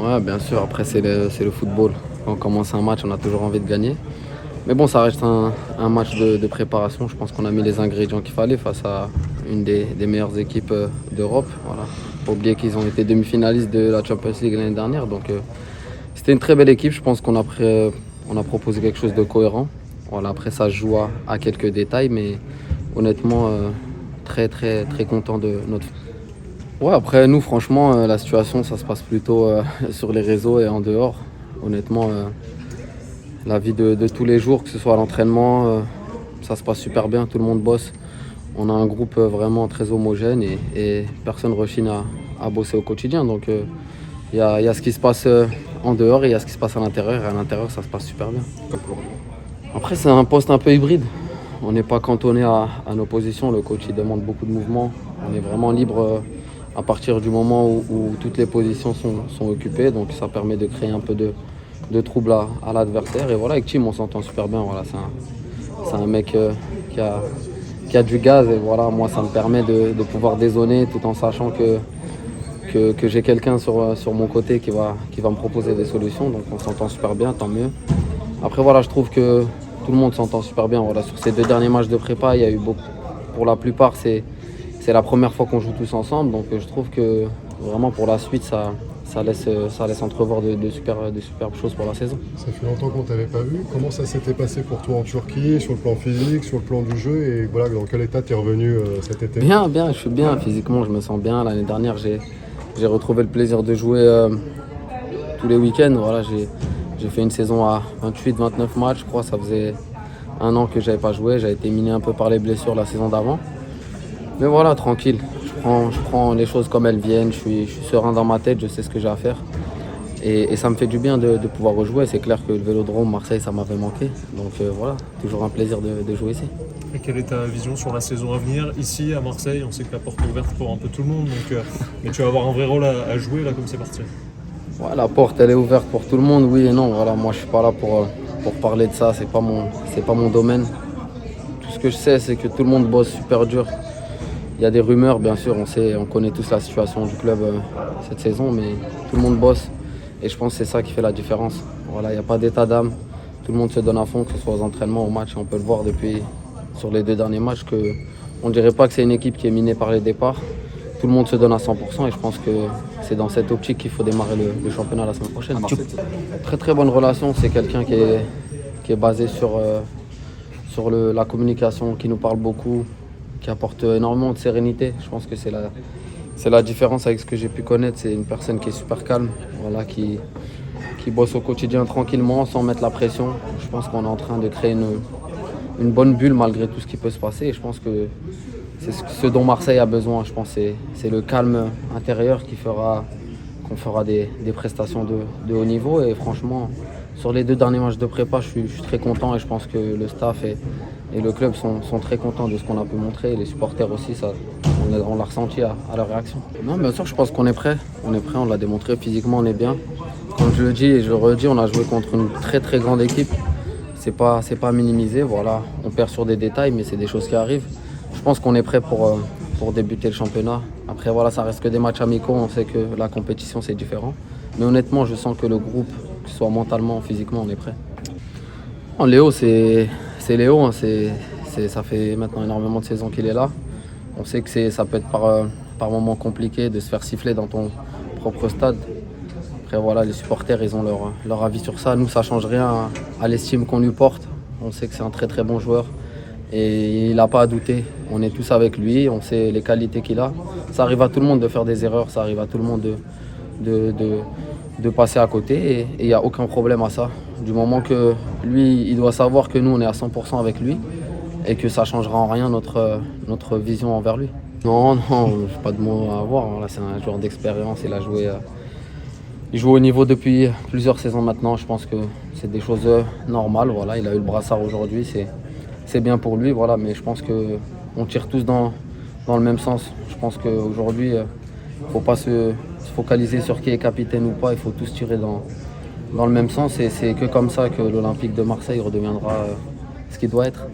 Ouais, bien sûr, après c'est le football. Quand on commence un match, on a toujours envie de gagner. Mais bon, ça reste un match de préparation. Je pense qu'on a mis les ingrédients qu'il fallait face à une des meilleures équipes d'Europe. Voilà. Faut pas oublier qu'ils ont été demi-finalistes de la Champions League l'année dernière. Donc c'était une très belle équipe. Je pense qu'on a proposé quelque chose de cohérent. Voilà, après, ça se joue à quelques détails, mais honnêtement, très très très content de notre. Ouais, après nous, franchement, la situation, ça se passe plutôt sur les réseaux et en dehors. Honnêtement, la vie de tous les jours, que ce soit à l'entraînement, ça se passe super bien, tout le monde bosse. On a un groupe vraiment très homogène et personne rechigne à bosser au quotidien. Donc il y a ce qui se passe en dehors et il y a ce qui se passe à l'intérieur. Et à l'intérieur, ça se passe super bien. Après, c'est un poste un peu hybride. On n'est pas cantonné à nos positions. Le coach il demande beaucoup de mouvements. On est vraiment libre à partir du moment où toutes les positions sont occupées. Donc ça permet de créer un peu de trouble à l'adversaire. Et voilà, avec Tim, on s'entend super bien. Voilà, c'est un mec qui a du gaz. Et voilà, moi, ça me permet de pouvoir dézonner tout en sachant que j'ai quelqu'un sur mon côté qui va me proposer des solutions. Donc on s'entend super bien, tant mieux. Après, voilà, je trouve que tout le monde s'entend super bien. Voilà, sur ces 2 derniers matchs de prépa, il y a eu beaucoup. Pour la plupart, c'est la première fois qu'on joue tous ensemble. Donc je trouve que vraiment pour la suite, ça laisse entrevoir de superbes choses pour la saison. Ça fait longtemps qu'on ne t'avait pas vu. Comment ça s'était passé pour toi en Turquie, sur le plan physique, sur le plan du jeu et voilà, dans quel état tu es revenu cet été? Bien, je suis bien. Physiquement, je me sens bien. L'année dernière, j'ai retrouvé le plaisir de jouer tous les week-ends. Voilà, j'ai fait une saison à 28-29 matchs. Je crois que ça faisait 1 an que je n'avais pas joué. J'ai été miné un peu par les blessures la saison d'avant. Mais voilà, tranquille. Je prends les choses comme elles viennent. Je suis serein dans ma tête. Je sais ce que j'ai à faire. Et ça me fait du bien de pouvoir rejouer. C'est clair que le Vélodrome, Marseille, ça m'avait manqué. Donc voilà, toujours un plaisir de jouer ici. Et quelle est ta vision sur la saison à venir ici à Marseille? On sait que la porte est ouverte pour un peu tout le monde, donc, mais tu vas avoir un vrai rôle à jouer là comme c'est parti. Ouais, la porte elle est ouverte pour tout le monde, oui et non. Voilà, moi je suis pas là pour parler de ça, c'est pas mon domaine. Tout ce que je sais, c'est que tout le monde bosse super dur. Il y a des rumeurs, bien sûr, on connaît tous la situation du club cette saison, mais tout le monde bosse et je pense que c'est ça qui fait la différence. Voilà, il n'y a pas d'état d'âme, tout le monde se donne à fond, que ce soit aux entraînements, aux matchs, on peut le voir depuis sur les 2 derniers matchs on ne dirait pas que c'est une équipe qui est minée par les départs. Tout le monde se donne à 100% et je pense que c'est dans cette optique qu'il faut démarrer le championnat la semaine prochaine. Très très bonne relation, c'est quelqu'un qui est basé sur la communication, qui nous parle beaucoup, qui apporte énormément de sérénité. Je pense que c'est la différence avec ce que j'ai pu connaître. C'est une personne qui est super calme, voilà, qui bosse au quotidien tranquillement, sans mettre la pression. Je pense qu'on est en train de créer une bonne bulle malgré tout ce qui peut se passer. Et je pense que c'est ce dont Marseille a besoin. Je pense que c'est le calme intérieur qu'on fera des prestations de haut niveau. Et franchement, sur les 2 derniers matchs de prépa, je suis très content et je pense que le staff et le club sont très contents de ce qu'on a pu montrer. Et les supporters aussi, on l'a ressenti à leur réaction. Non, bien sûr, je pense qu'on est prêt. On est prêt, on l'a démontré. Physiquement, on est bien. Comme je le dis et je le redis, on a joué contre une très très grande équipe. C'est pas à minimiser. Voilà, on perd sur des détails, mais c'est des choses qui arrivent. Je pense qu'on est prêt pour débuter le championnat. Après, voilà, ça reste que des matchs amicaux. On sait que la compétition, c'est différent. Mais honnêtement, je sens que le groupe, que ce soit mentalement, physiquement, on est prêt. Léo, c'est Léo. Hein, ça fait maintenant énormément de saisons qu'il est là. On sait que ça peut être par moments compliqué de se faire siffler dans ton propre stade. Après, voilà, les supporters, ils ont leur avis sur ça. Nous, ça ne change rien à l'estime qu'on lui porte. On sait que c'est un très très bon joueur. Et il n'a pas à douter, on est tous avec lui, on sait les qualités qu'il a. Ça arrive à tout le monde de faire des erreurs, ça arrive à tout le monde de passer à côté et il n'y a aucun problème à ça. Du moment que lui, il doit savoir que nous, on est à 100% avec lui et que ça ne changera en rien notre vision envers lui. Non, je n'ai pas de mots à avoir. Là, c'est un joueur d'expérience, il joue au niveau depuis plusieurs saisons maintenant. Je pense que c'est des choses normales. Voilà, il a eu le brassard aujourd'hui. C'est bien pour lui, voilà, mais je pense qu'on tire tous dans le même sens. Je pense qu'aujourd'hui, il ne faut pas se focaliser sur qui est capitaine ou pas, il faut tous tirer dans le même sens et c'est que comme ça que l'Olympique de Marseille redeviendra ce qu'il doit être.